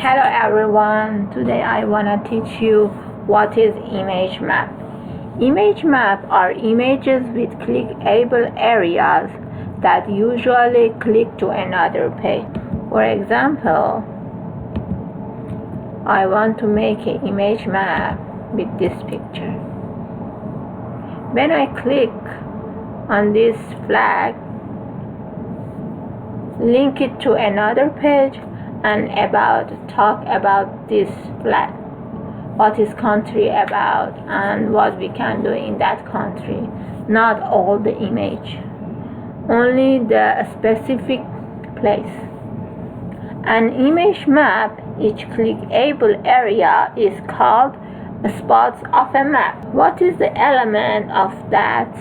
Hello everyone, today I want to teach you what is image map. Image map are images with clickable areas that usually click to another page. For example, I want to make an image map with this picture. When I click on this flag, link it to another page and talk about this flag, what is country about and what we can do in that country. Not all the image, only the specific place. An image map, each clickable area is called spots of a map. What is the element of that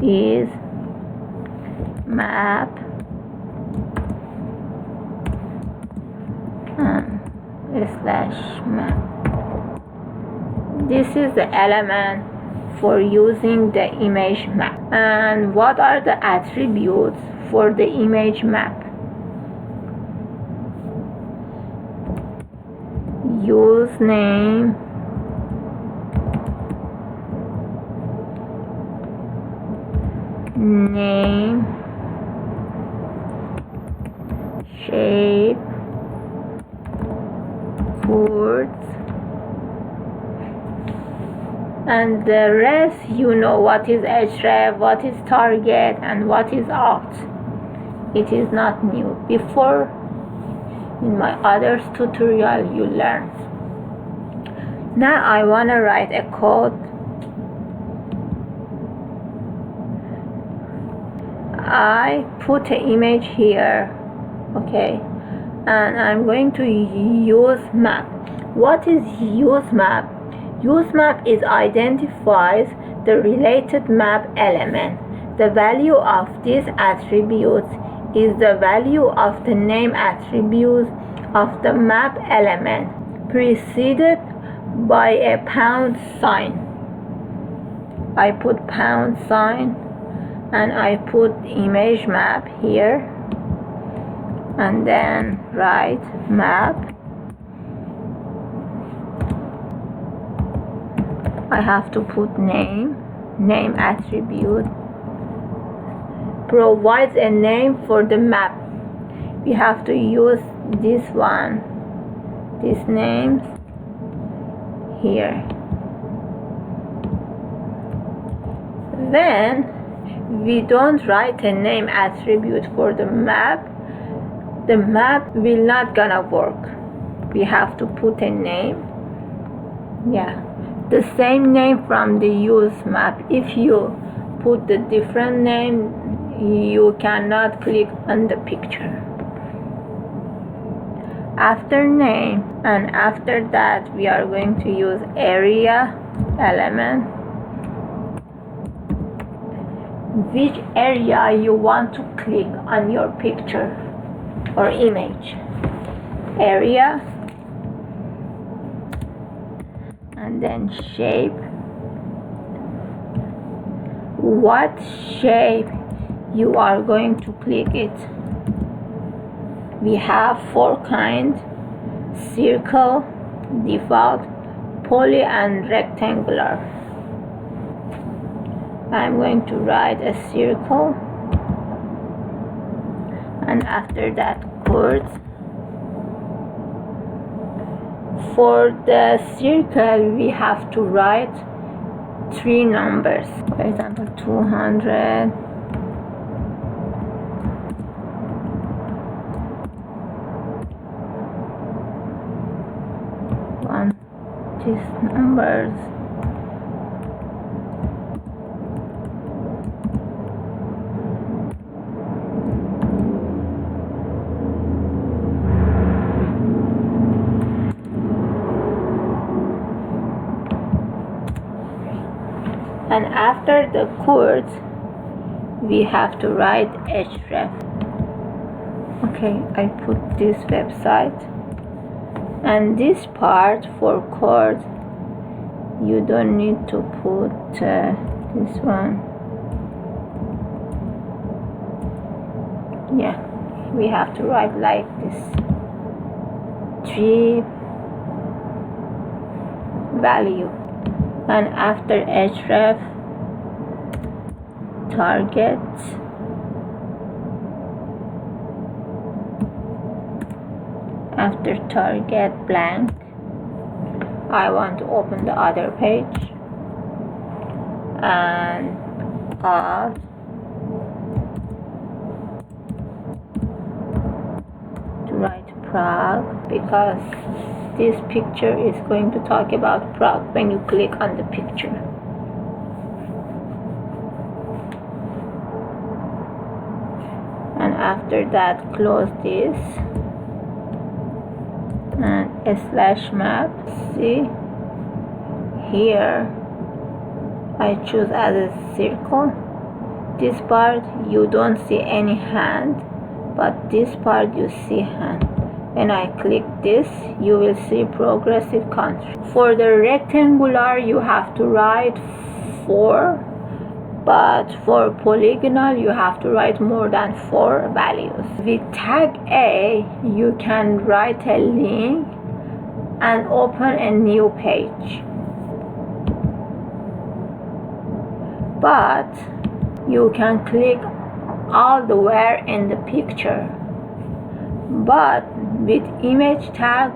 is map slash map. This is the element for using the image map. And what are the attributes for the image map? Use name, shape, words, and the rest you know what is href, what is target, and what is alt. It is not new. Before, in my other tutorial, you learned. Now I want to write a code. I put an image here, okay, and I'm going to use map. What is use map? Use map is identifies the related map element. The value of these attributes is the value of the name attribute of the map element, preceded by a pound sign. I put pound sign and I put image map here, and then write map. I have to put name attribute provides a name for the map. We have to use this one, this name here. Then we don't write a name attribute for the map will not gonna work. We have to put a name, the same name from the use map. If you put the different name, you cannot click on the picture. After name, and after that we are going to use area element. Which area you want to click on your picture or image. Area, and then shape. What shape you are going to click it? We have 4 kinds: circle, default, poly, and rectangular. I'm going to write a circle, and after that chords. For the circle we have to write 3 numbers. For example, 200, 1, these numbers. And after the chords we have to write href. Okay, I put this website, and this part for chords you don't need to put this one. We have to write like this. G value, and after href target, after target blank, I want to open the other page, and Alt to write Prague, because this picture is going to talk about Prague when you click on the picture. And after that, close this and /map. See here, I choose as a circle. This part you don't see any hand, but this part you see hand. When I click this, you will see progressive country. For the rectangular, you have to write 4, but for polygonal, you have to write more than 4 values. With tag A, you can write a link and open a new page. But you can click all the way in the picture. But with image tag,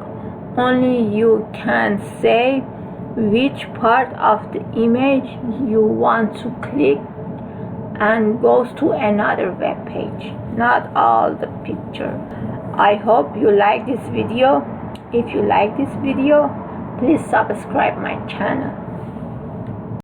only you can say which part of the image you want to click and goes to another web page, not all the picture. I hope you like this video. If you like this video, please subscribe my channel.